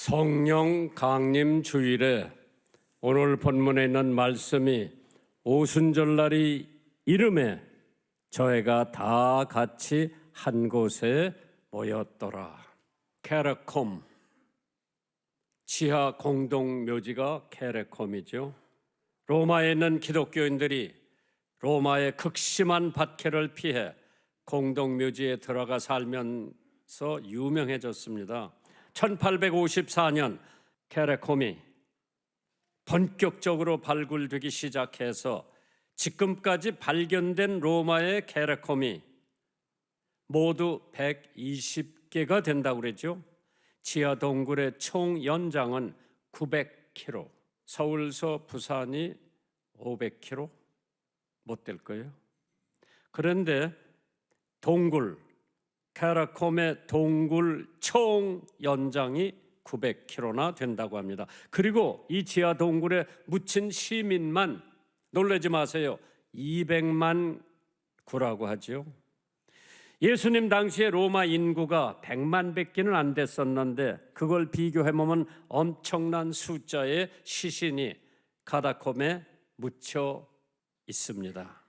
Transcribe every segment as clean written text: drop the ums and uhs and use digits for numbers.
성령 강림 주일에 오늘 본문에 있는 말씀이 오순절날이 이름에 저희가 다 같이 한 곳에 모였더라. 케르콤, 지하 공동묘지가 케르콤이죠. 로마에 있는 기독교인들이 로마의 극심한 박해를 피해 공동묘지에 들어가 살면서 유명해졌습니다. 1854년 케르콤이 본격적으로 발굴되기 시작해서 지금까지 발견된 로마의 케르콤이 모두 120개가 된다고 그랬죠. 지하 동굴의 총 연장은 900km, 서울서 부산이 500km 못 될 거예요. 그런데 케르콤의 동굴 총 연장이 900km나 된다고 합니다. 그리고 이 지하 동굴에 묻힌 시민만, 놀라지 마세요, 200만 구라고 하죠. 예수님 당시에 로마 인구가 100만 밖에는 안 됐었는데 그걸 비교해보면 엄청난 숫자의 시신이 카타콤에 묻혀 있습니다.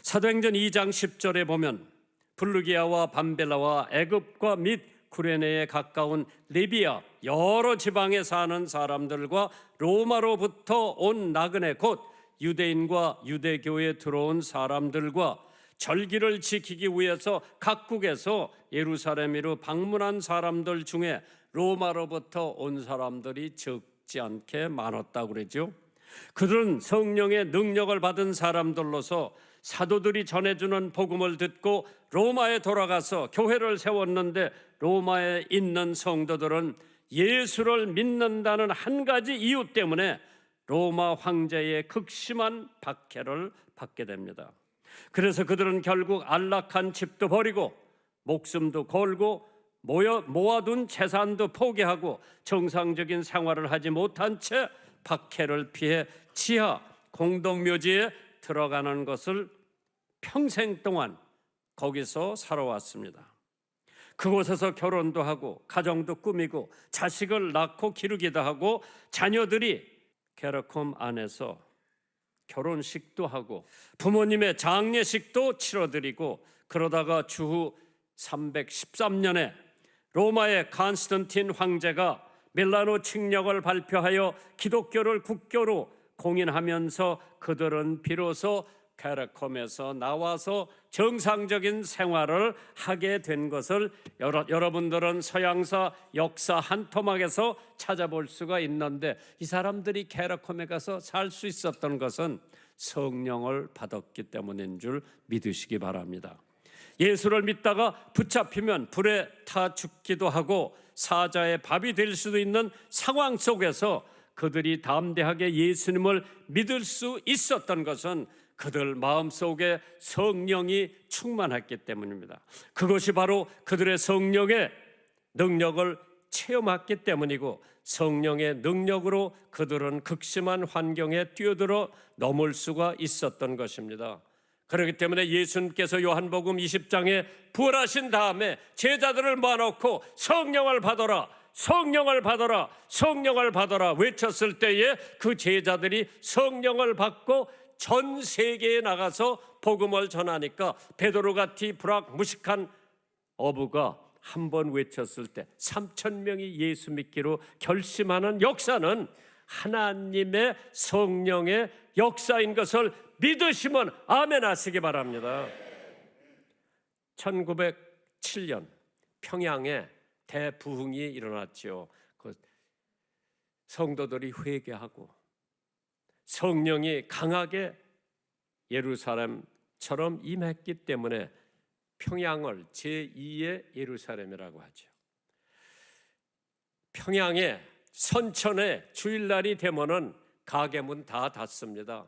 사도행전 2장 10절에 보면 블루기아와 밤벨라와 애굽과 및 구레네에 가까운 리비아 여러 지방에 사는 사람들과 로마로부터 온 나그네 곧 유대인과 유대교에 들어온 사람들과 절기를 지키기 위해서 각국에서 예루살렘으로 방문한 사람들 중에 로마로부터 온 사람들이 적지 않게 많았다고 그러죠. 그들은 성령의 능력을 받은 사람들로서 사도들이 전해주는 복음을 듣고 로마에 돌아가서 교회를 세웠는데, 로마에 있는 성도들은 예수를 믿는다는 한 가지 이유 때문에 로마 황제의 극심한 박해를 받게 됩니다. 그래서 그들은 결국 안락한 집도 버리고 목숨도 걸고 모아둔 재산도 포기하고 정상적인 생활을 하지 못한 채 박해를 피해 지하 공동묘지에 들어가는 것을 평생 동안 거기서 살아왔습니다. 그곳에서 결혼도 하고 가정도 꾸미고 자식을 낳고 기르기도 하고 자녀들이 케르콤 안에서 결혼식도 하고 부모님의 장례식도 치러드리고, 그러다가 주후 313년에 로마의 콘스탄틴 황제가 밀라노 칙령을 발표하여 기독교를 국교로 공인하면서 그들은 비로소 케르콤에서 나와서 정상적인 생활을 하게 된 것을 여러분들은 서양사 역사 한 토막에서 찾아볼 수가 있는데, 이 사람들이 케르콤에 가서 살 수 있었던 것은 성령을 받았기 때문인 줄 믿으시기 바랍니다. 예수를 믿다가 붙잡히면 불에 타 죽기도 하고 사자의 밥이 될 수도 있는 상황 속에서 그들이 담대하게 예수님을 믿을 수 있었던 것은 그들 마음속에 성령이 충만했기 때문입니다. 그것이 바로 그들의 성령의 능력을 체험했기 때문이고, 성령의 능력으로 그들은 극심한 환경에 뛰어들어 넘을 수가 있었던 것입니다. 그렇기 때문에 예수님께서 요한복음 20장에 부활하신 다음에 제자들을 모아놓고 성령을 받아라, 성령을 받아라, 성령을 받아라 외쳤을 때에 그 제자들이 성령을 받고 전 세계에 나가서 복음을 전하니까 베드로같이 불확무식한 어부가 한 번 외쳤을 때 3,000명이 예수 믿기로 결심하는 역사는 하나님의 성령의 역사인 것을 믿으시면 아멘 하시기 바랍니다. 1907년 평양에 대부흥이 일어났죠. 그 성도들이 회개하고 성령이 강하게 예루살렘처럼 임했기 때문에 평양을 제2의 예루살렘이라고 하죠. 평양에 선천에 주일날이 되면은 가게 문 다 닫습니다.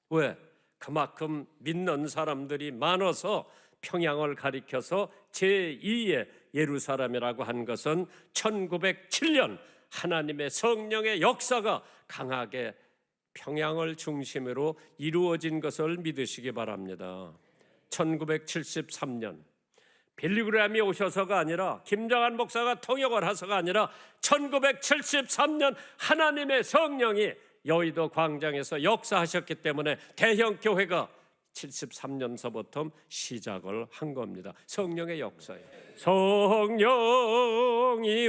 왜? 그만큼 믿는 사람들이 많아서 평양을 가리켜서 제2의 예루살렘이라고 한 것은 1907년 하나님의 성령의 역사가 강하게 평양을 중심으로 이루어진 것을 믿으시기 바랍니다. 1973년 빌리그램이 오셔서가 아니라 김정한 목사가 통역을 하서가 아니라 1973년 하나님의 성령이 여의도 광장에서 역사하셨기 때문에 대형 교회가 73년서부터 시작을 한 겁니다. 성령의 역사예요. 성령이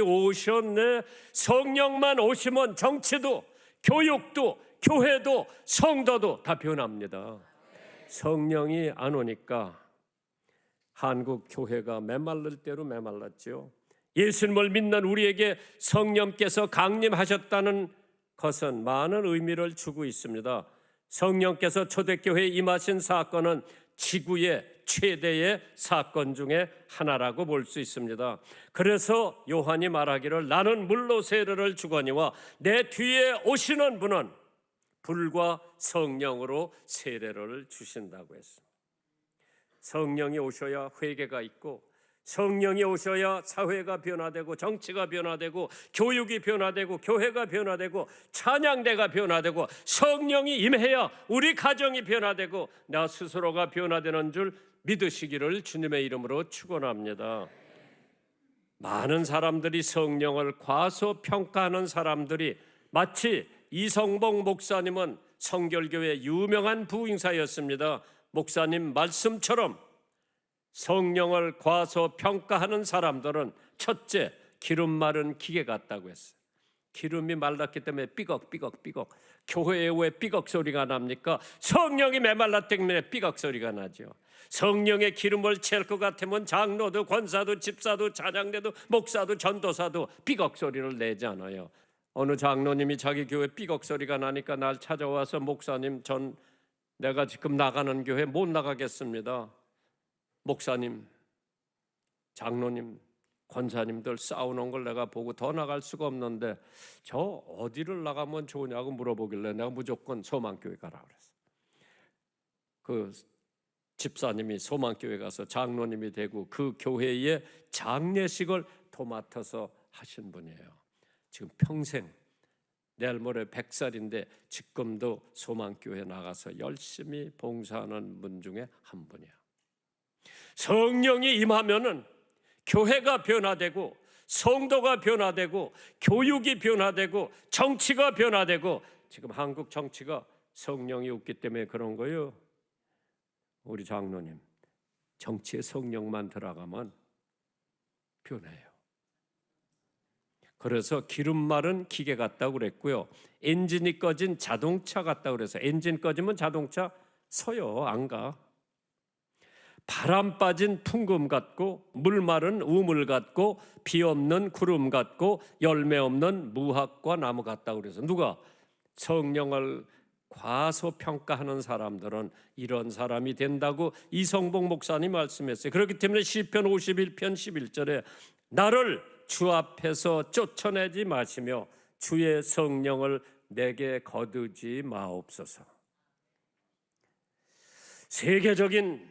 오셨네. 성령만 오시면 정치도 교육도 교회도 성도도 다 변합니다. 성령이 안 오니까 한국 교회가 메말를 대로 메말랐죠. 예수님을 믿는 우리에게 성령께서 강림하셨다는 것은 많은 의미를 주고 있습니다. 성령께서 초대교회에 임하신 사건은 지구의 최대의 사건 중에 하나라고 볼 수 있습니다. 그래서 요한이 말하기를 나는 물로 세례를 주거니와 내 뒤에 오시는 분은 불과 성령으로 세례를 주신다고 했습니다. 성령이 오셔야 회개가 있고, 성령이 오셔야 사회가 변화되고, 정치가 변화되고, 교육이 변화되고, 교회가 변화되고, 찬양대가 변화되고, 성령이 임해야 우리 가정이 변화되고 나 스스로가 변화되는 줄 믿으시기를 주님의 이름으로 축원합니다. 많은 사람들이 성령을 과소평가하는 사람들이, 마치 이성봉 목사님은 성결교회 유명한 부흥사였습니다. 목사님 말씀처럼 성령을 과소평가하는 사람들은 첫째, 기름 마른 기계 같다고 했어요. 기름이 말랐기 때문에 삐걱 교회에 왜 삐걱 소리가 납니까? 성령이 메말랐기 때문에 삐걱 소리가 나죠. 성령의 기름을 챌 것 같으면 장로도 권사도 집사도 찬양대도 목사도 전도사도 삐걱 소리를 내지 않아요. 어느 장로님이 자기 교회 삐걱 소리가 나니까 날 찾아와서 목사님, 내가 지금 나가는 교회 못 나가겠습니다. 목사님, 장로님, 권사님들 싸우는 걸 내가 보고 더 나갈 수가 없는데 저 어디를 나가면 좋으냐고 물어보길래 내가 무조건 소망교회 가라 그랬어요. 그 집사님이 소망교회 가서 장로님이 되고 그 교회의 장례식을 도맡아서 하신 분이에요. 지금 평생, 내일 모레 100살인데 지금도 소망교회 나가서 열심히 봉사하는 분 중에 한 분이야. 성령이 임하면은 교회가 변화되고, 성도가 변화되고, 교육이 변화되고, 정치가 변화되고, 지금 한국 정치가 성령이 없기 때문에 그런 거예요. 우리 장로님, 정치에 성령만 들어가면 변해요. 그래서 기름 마른 기계 같다고 그랬고요. 엔진이 꺼진 자동차 같다고 그래서 엔진 꺼지면 자동차 서요, 안 가. 바람 빠진 풍금 같고, 물 마른 우물 같고, 비 없는 구름 같고, 열매 없는 무화과 나무 같다고 그래서 누가? 성령을 과소평가하는 사람들은 이런 사람이 된다고 이성봉 목사님 말씀했어요. 그렇기 때문에 시편 51편 11절에 나를 주 앞에서 쫓아내지 마시며 주의 성령을 내게 거두지 마옵소서. 세계적인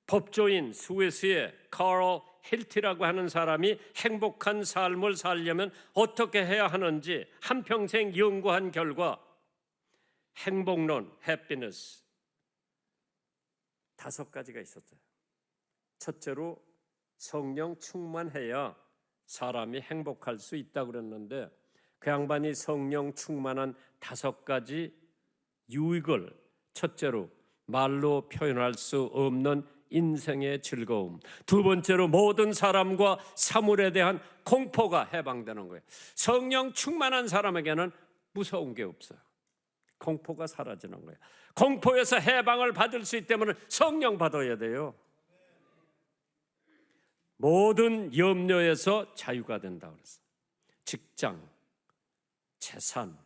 법조인 스위스의 카럴 힐티라고 하는 사람이 행복한 삶을 살려면 어떻게 해야 하는지 한평생 연구한 결과 행복론, 해피니스 5가지가 있었어요. 첫째로 성령 충만해야 사람이 행복할 수 있다고 그랬는데 그 양반이 성령 충만한 5가지 유익을, 첫째로 말로 표현할 수 없는 인생의 즐거움, 두 번째로 모든 사람과 사물에 대한 공포가 해방되는 거예요. 성령 충만한 사람에게는 무서운 게 없어요. 공포가 사라지는 거예요. 공포에서 해방을 받을 수 있기 때문에 성령 받아야 돼요. 모든 염려에서 자유가 된다고 그랬어요. 직장, 재산,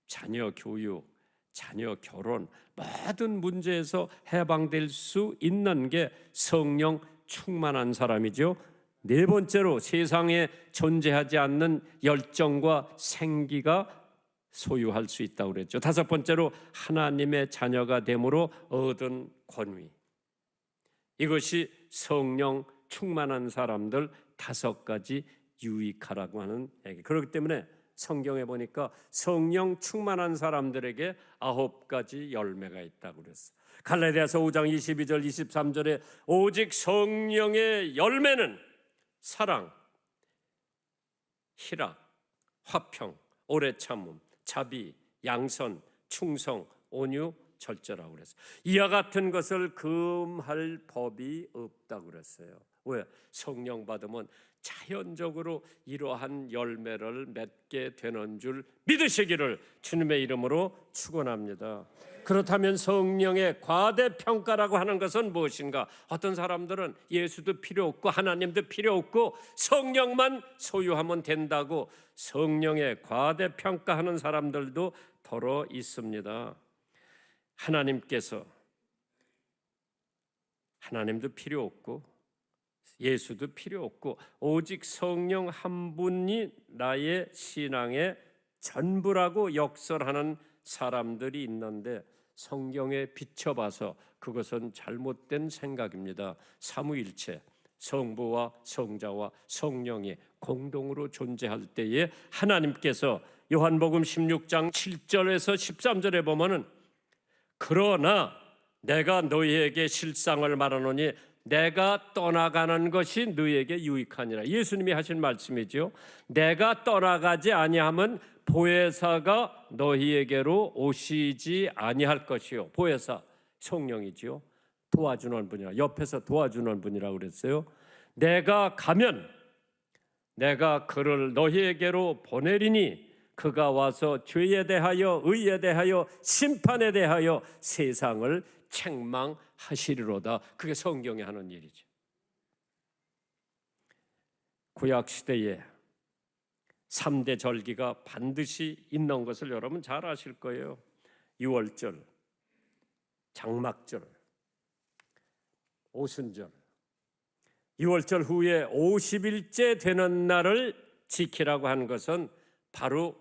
자녀 교육, 자녀 결혼, 모든 문제에서 해방될 수 있는 게 성령 충만한 사람이죠. 네 번째로 세상에 존재하지 않는 열정과 생기가 소유할 수 있다고 그랬죠. 5번째로 하나님의 자녀가 됨으로 얻은 권위. 이것이 성령 충만한 사람들 5가지 유익하라고 하는 얘기. 그렇기 때문에 성경에 보니까 성령 충만한 사람들에게 9가지 열매가 있다고 그랬어요. 갈라디아서 5장 22절 23절에 오직 성령의 열매는 사랑, 희락, 화평, 오래 참음, 자비, 양선, 충성, 온유, 절제라고 그랬어요. 이와 같은 것을 금할 법이 없다고 그랬어요. 왜? 성령 받으면 자연적으로 이러한 열매를 맺게 되는 줄 믿으시기를 주님의 이름으로 축원합니다. 그렇다면 성령의 과대평가라고 하는 것은 무엇인가? 어떤 사람들은 예수도 필요 없고 하나님도 필요 없고 성령만 소유하면 된다고 성령의 과대평가하는 사람들도 더러 있습니다. 하나님도 필요 없고 예수도 필요 없고 오직 성령 한 분이 나의 신앙의 전부라고 역설하는 사람들이 있는데 성경에 비춰봐서 그것은 잘못된 생각입니다. 삼위일체, 성부와 성자와 성령이 공동으로 존재할 때에 하나님께서 요한복음 16장 7절에서 13절에 보면은 그러나 내가 너희에게 실상을 말하노니 내가 떠나가는 것이 너희에게 유익하니라. 예수님이 하신 말씀이죠. 내가 떠나가지 아니하면 보혜사가 너희에게로 오시지 아니할 것이요. 보혜사 성령이지요. 도와주는 분이라, 옆에서 도와주는 분이라고 그랬어요. 내가 가면 내가 그를 너희에게로 보내리니 그가 와서 죄에 대하여 의에 대하여 심판에 대하여 세상을 책망하시리로다. 그게 성경이 하는 일이죠. 구약시대에 3대 절기가 반드시 있는 것을 여러분 잘 아실 거예요. 유월절, 장막절, 오순절. 유월절 후에 50일째 되는 날을 지키라고 한 것은 바로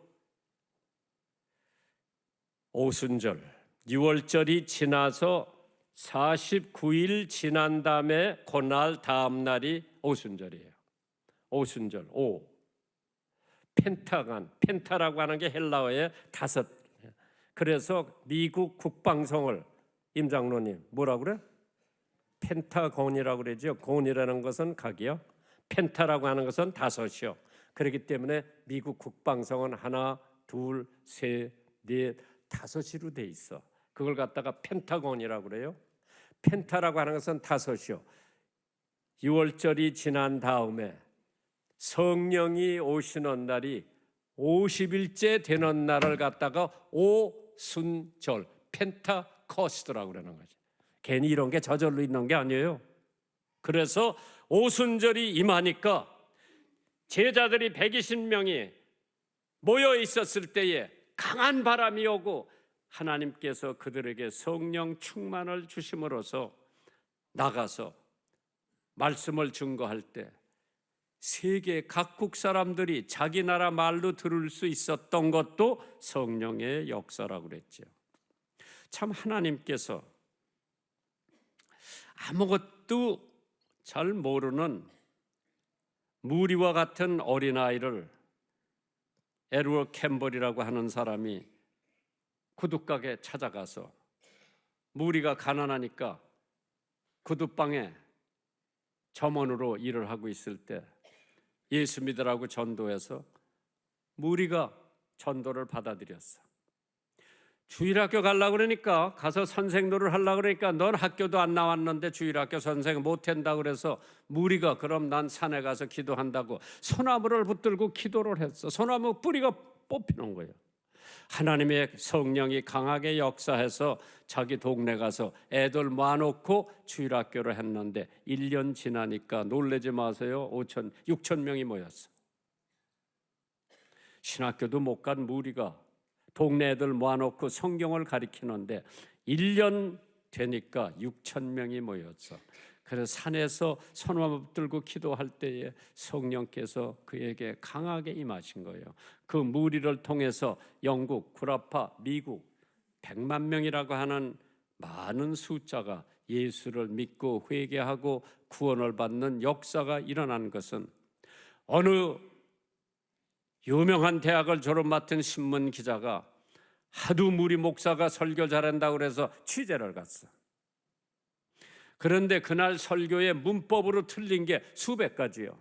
오순절, 유월절이 지나서 49일 지난 다음에 그날 다음 날이 오순절이에요. 오순절, 오. 펜타라고 하는 게 헬라어의 5. 그래서 미국 국방성을 임장로님 뭐라고 그래? 펜타곤이라고 그러죠. 곤이라는 것은 각이요. 펜타라고 하는 것은 5이요. 그렇기 때문에 미국 국방성은 하나, 둘, 셋, 넷, 5으로 돼 있어. 그걸 갖다가 펜타곤이라고 그래요. 펜타라고 하는 것은 5이요. 6월절이 지난 다음에 성령이 오시는 날이 50일째 되는 날을 갖다가 오순절, 펜타코스트라고 그러는 거죠. 괜히 이런 게 저절로 있는 게 아니에요. 그래서 오순절이 임하니까 제자들이 120명이 모여 있었을 때에 강한 바람이 오고 하나님께서 그들에게 성령 충만을 주심으로써 나가서 말씀을 증거할 때 세계 각국 사람들이 자기 나라 말로 들을 수 있었던 것도 성령의 역사라고 그랬죠. 참 하나님께서 아무것도 잘 모르는 무리와 같은 어린아이를 에드워드 캠벌이라고 하는 사람이 구둣가게 찾아가서 무리가 가난하니까 구둣방에 점원으로 일을 하고 있을 때 예수 믿으라고 전도해서 무리가 전도를 받아들였어. 주일학교 가려고 그러니까 가서 선생 노릇 하려고 그러니까 넌 학교도 안 나왔는데 주일학교 선생 못한다고 그래서 무리가 그럼 난 산에 가서 기도한다고 소나무를 붙들고 기도를 했어. 소나무 뿌리가 뽑히는 거예요. 하나님의 성령이 강하게 역사해서 자기 동네 가서 애들 모아놓고 주일학교를 했는데 1년 지나니까 놀라지 마세요. 6천 명이 모였어. 신학교도 못 간 무리가 동네 애들 모아놓고 성경을 가르치는데 1년 되니까 6천 명이 모였어. 그래서 산에서 소나무 붙들고 기도할 때에 성령께서 그에게 강하게 임하신 거예요. 그 무리를 통해서 영국, 구라파, 미국 100만 명이라고 하는 많은 숫자가 예수를 믿고 회개하고 구원을 받는 역사가 일어난 것은 어느 유명한 대학을 졸업 맡은 신문 기자가 하도 무리 목사가 설교 잘한다고 그래서 취재를 갔어. 그런데 그날 설교의 문법으로 틀린 게 수백 가지요.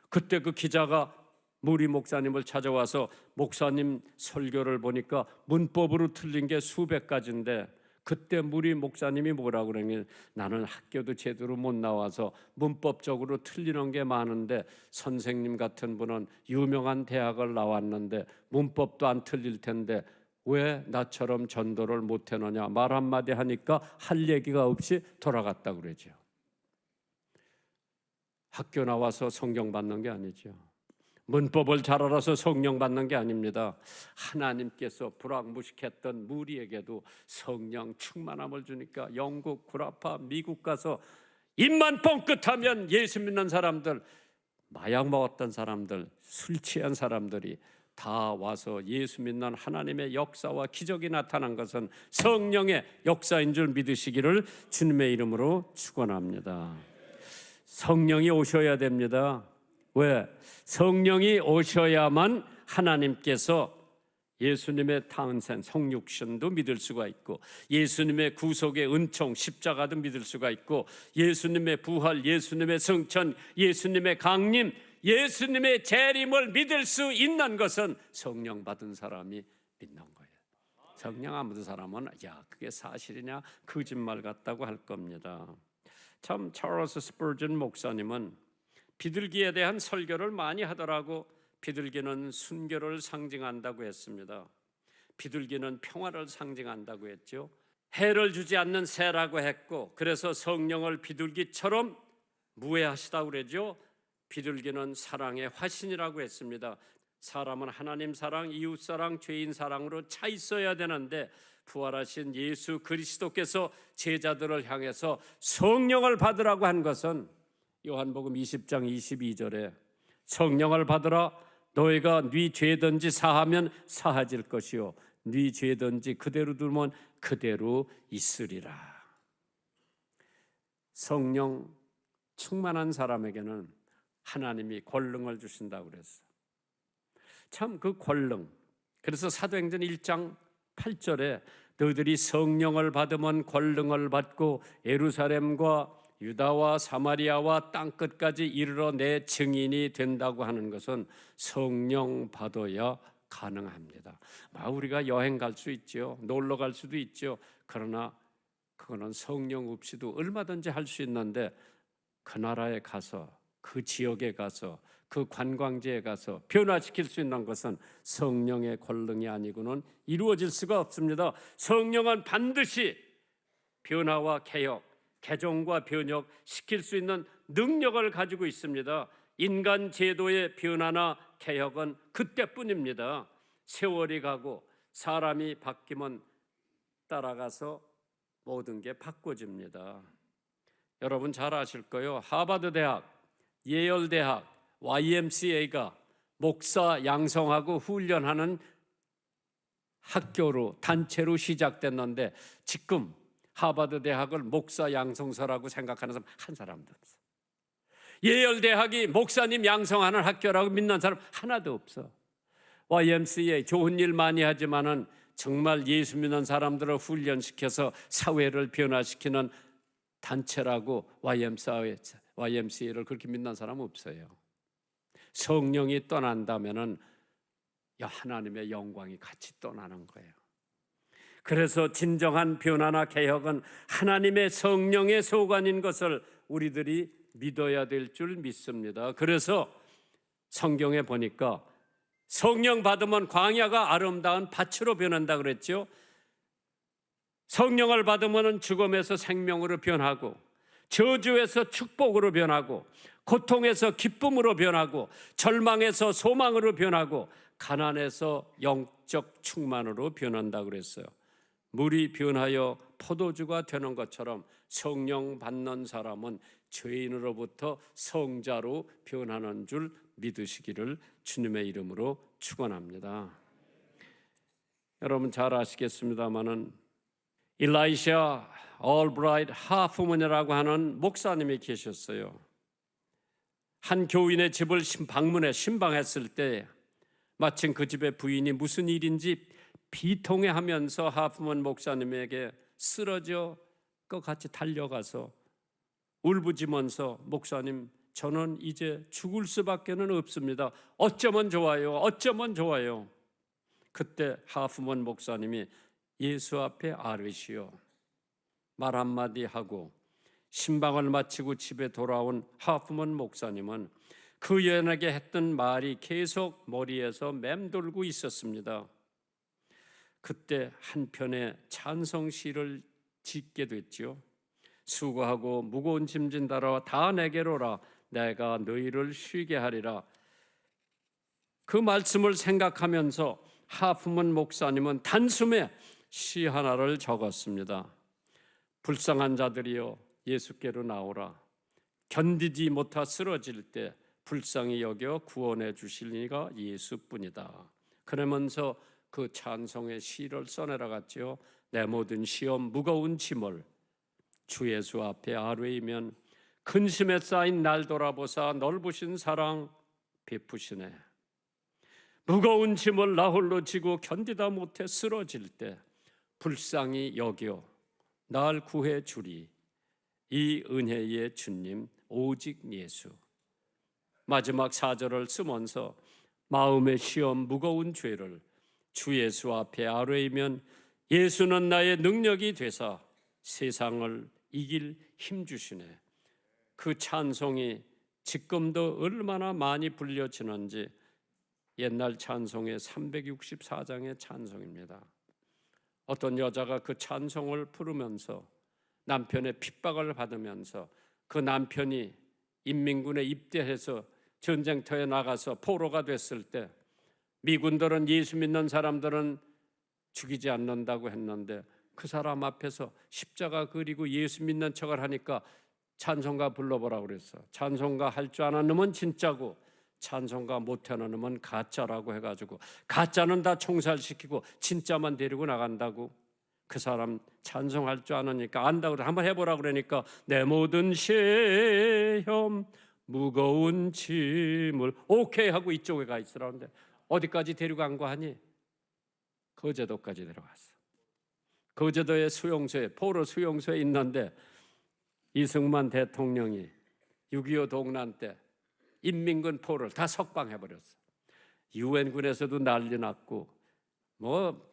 그때 그 기자가 무리 목사님을 찾아와서 목사님 설교를 보니까 문법으로 틀린 게 수백 가지인데, 그때 무리 목사님이 뭐라고 그러냐면, 나는 학교도 제대로 못 나와서 문법적으로 틀리는 게 많은데 선생님 같은 분은 유명한 대학을 나왔는데 문법도 안 틀릴 텐데 왜 나처럼 전도를 못 해느냐 말 한마디 하니까 할 얘기가 없이 돌아갔다고 그러죠. 학교 나와서 성경 받는 게 아니죠. 문법을 잘 알아서 성령 받는 게 아닙니다. 하나님께서 불황무식했던 무리에게도 성령 충만함을 주니까 영국, 구라파, 미국 가서 입만 뻥끗하면 예수 믿는 사람들, 마약 먹었던 사람들, 술 취한 사람들이 다 와서 예수 믿는 하나님의 역사와 기적이 나타난 것은 성령의 역사인 줄 믿으시기를 주님의 이름으로 축원합니다. 성령이 오셔야 됩니다. 왜? 성령이 오셔야만 하나님께서 예수님의 탄생, 성육신도 믿을 수가 있고, 예수님의 구속의 은총, 십자가도 믿을 수가 있고, 예수님의 부활, 예수님의 성천, 예수님의 강림, 예수님의 재림을 믿을 수 있는 것은 성령 받은 사람이 믿는 거예요. 성령 안 받은 사람은 야, 그게 사실이냐 거짓말 같다고 할 겁니다. 참 찰스 스퍼전 목사님은 비둘기에 대한 설교를 많이 하더라고. 비둘기는 순교를 상징한다고 했습니다. 비둘기는 평화를 상징한다고 했죠. 해를 주지 않는 새라고 했고, 그래서 성령을 비둘기처럼 무해하시다고 그러죠. 비둘기는 사랑의 화신이라고 했습니다. 사람은 하나님 사랑, 이웃 사랑, 죄인 사랑으로 차 있어야 되는데 부활하신 예수 그리스도께서 제자들을 향해서 성령을 받으라고 한 것은 요한복음 20장 22절에 성령을 받으라, 너희가 네 죄든지 사하면 사하질 것이요 네 죄든지 그대로 두면 그대로 있으리라. 성령 충만한 사람에게는 하나님이 권능을 주신다고 그랬어. 참 그 권능, 그래서 사도행전 1장 8절에 너희들이 성령을 받으면 권능을 받고 예루살렘과 유다와 사마리아와 땅끝까지 이르러 내 증인이 된다고 하는 것은 성령 받아야 가능합니다. 우리가 여행 갈 수 있죠. 놀러 갈 수도 있죠. 그러나 그거는 성령 없이도 얼마든지 할 수 있는데, 그 나라에 가서, 그 지역에 가서, 그 관광지에 가서 변화시킬 수 있는 것은 성령의 권능이 아니고는 이루어질 수가 없습니다. 성령은 반드시 변화와 개혁, 개종과 변혁 시킬 수 있는 능력을 가지고 있습니다. 인간 제도의 변화나 개혁은 그때뿐입니다. 세월이 가고 사람이 바뀌면 따라가서 모든 게 바꿔집니다. 여러분 잘 아실 거예요. 하버드 대학, 예일 대학, YMCA가 목사 양성하고 훈련하는 학교로, 단체로 시작됐는데 지금 하버드 대학을 목사 양성소라고 생각하는 사람 한 사람도 없어. 예일 대학이 목사님 양성하는 학교라고 믿는 사람 하나도 없어. YMCA 좋은 일 많이 하지만은 정말 예수 믿는 사람들을 훈련시켜서 사회를 변화시키는 단체라고 YMCA를 그렇게 믿는 사람 없어요. 성령이 떠난다면은 하나님의 영광이 같이 떠나는 거예요. 그래서 진정한 변화나 개혁은 하나님의 성령의 소관인 것을 우리들이 믿어야 될 줄 믿습니다. 그래서 성경에 보니까 성령 받으면 광야가 아름다운 밭으로 변한다 그랬죠. 성령을 받으면 죽음에서 생명으로 변하고, 저주에서 축복으로 변하고, 고통에서 기쁨으로 변하고, 절망에서 소망으로 변하고, 가난에서 영적 충만으로 변한다 그랬어요. 물이 변하여 포도주가 되는 것처럼 성령 받는 사람은 죄인으로부터 성자로 변하는 줄 믿으시기를 주님의 이름으로 축원합니다. 여러분 잘 아시겠습니다마는 일라이샤 올브라이트 하프먼이라고 하는 목사님이 계셨어요. 한 교인의 집을 방문해 신방했을 때 마침 그 집의 부인이 무슨 일인지 비통해하면서 하프먼 목사님에게 쓰러져 것 같이 달려가서 울부짖으면서 목사님, 저는 이제 죽을 수밖에는 없습니다. 어쩌면 좋아요. 어쩌면 좋아요. 그때 하프먼 목사님이 예수 앞에 아뢰시오 말 한마디 하고 신방을 마치고 집에 돌아온 하프먼 목사님은 그 여인에게 했던 말이 계속 머리에서 맴돌고 있었습니다. 그때 한 편의 찬송시를 짓게 됐죠. 수고하고 무거운 짐진 다라 다 내게로 오라 내가 너희를 쉬게 하리라. 그 말씀을 생각하면서 하프먼 목사님은 단숨에 시 하나를 적었습니다. 불쌍한 자들이여 예수께로 나오라. 견디지 못하 쓰러질 때 불쌍히 여겨 구원해 주실 이가 예수뿐이다. 그러면서 그 찬송의 시를 써내려갔지요. 내 모든 시험 무거운 짐을 주 예수 앞에 아뢰이면 근심에 쌓인 날 돌아보사 넓으신 사랑 베푸시네. 무거운 짐을 나 홀로 지고 견디다 못해 쓰러질 때 불쌍히 여겨 날 구해 주리. 이 은혜의 주님 오직 예수. 마지막 4절을 쓰면서 마음의 시험 무거운 죄를 주 예수 앞에 아뢰이면 예수는 나의 능력이 되사 세상을 이길 힘 주시네. 그 찬송이 지금도 얼마나 많이 불려지는지 옛날 찬송의 364장의 찬송입니다. 어떤 여자가 그 찬송을 부르면서 남편의 핍박을 받으면서 그 남편이 인민군에 입대해서 전쟁터에 나가서 포로가 됐을 때 미군들은 예수 믿는 사람들은 죽이지 않는다고 했는데 그 사람 앞에서 십자가 그리고 예수 믿는 척을 하니까 찬송가 불러보라고 그랬어. 찬송가 할 줄 아는 놈은 진짜고 찬송가 못하는 놈은 가짜라고 해가지고 가짜는 다 총살시키고 진짜만 데리고 나간다고. 그 사람 찬송할 줄 아느니까 안다고 한번 해보라고 그러니까 내 모든 시험 무거운 짐을 오케이 하고 이쪽에 가 있으라는데 어디까지 데려간 거 하니? 거제도까지 데려갔어. 거제도의 수용소에 포로 수용소에 있는데 이승만 대통령이 6.25 동란 때 인민군 포로를 다 석방해버렸어. 유엔군에서도 난리 났고 뭐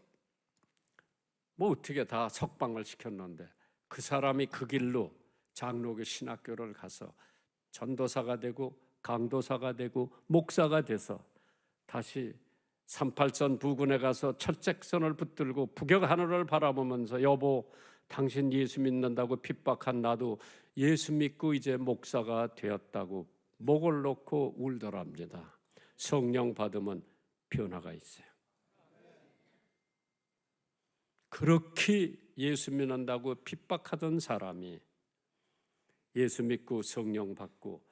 어떻게 다 석방을 시켰는데 그 사람이 그 길로 장로교 신학교를 가서 전도사가 되고 강도사가 되고 목사가 돼서 다시 38선 부근에 가서 철책선을 붙들고 북녘 하늘을 바라보면서 여보 당신 예수 믿는다고 핍박한 나도 예수 믿고 이제 목사가 되었다고 목을 놓고 울더랍니다. 성령 받으면 변화가 있어요. 그렇게 예수 믿는다고 핍박하던 사람이 예수 믿고 성령 받고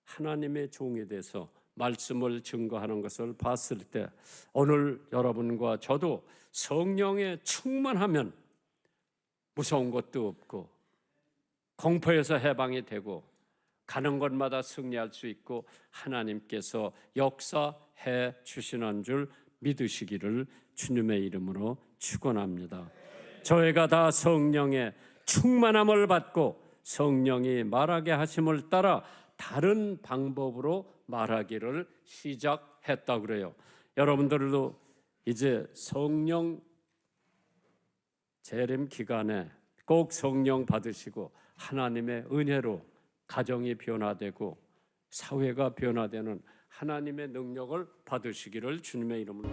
하나님의 종이 돼서 말씀을 증거하는 것을 봤을 때 오늘 여러분과 저도 성령에 충만하면 무서운 것도 없고 공포에서 해방이 되고 가는 곳마다 승리할 수 있고 하나님께서 역사해 주시는 줄 믿으시기를 주님의 이름으로 축원합니다. 저희가 다 성령의 충만함을 받고 성령이 말하게 하심을 따라 다른 방법으로 말하기를 시작했다 그래요. 여러분들도 이제 성령 재림 기간에 꼭 성령 받으시고 하나님의 은혜로 가정이 변화되고 사회가 변화되는 하나님의 능력을 받으시기를 주님의 이름으로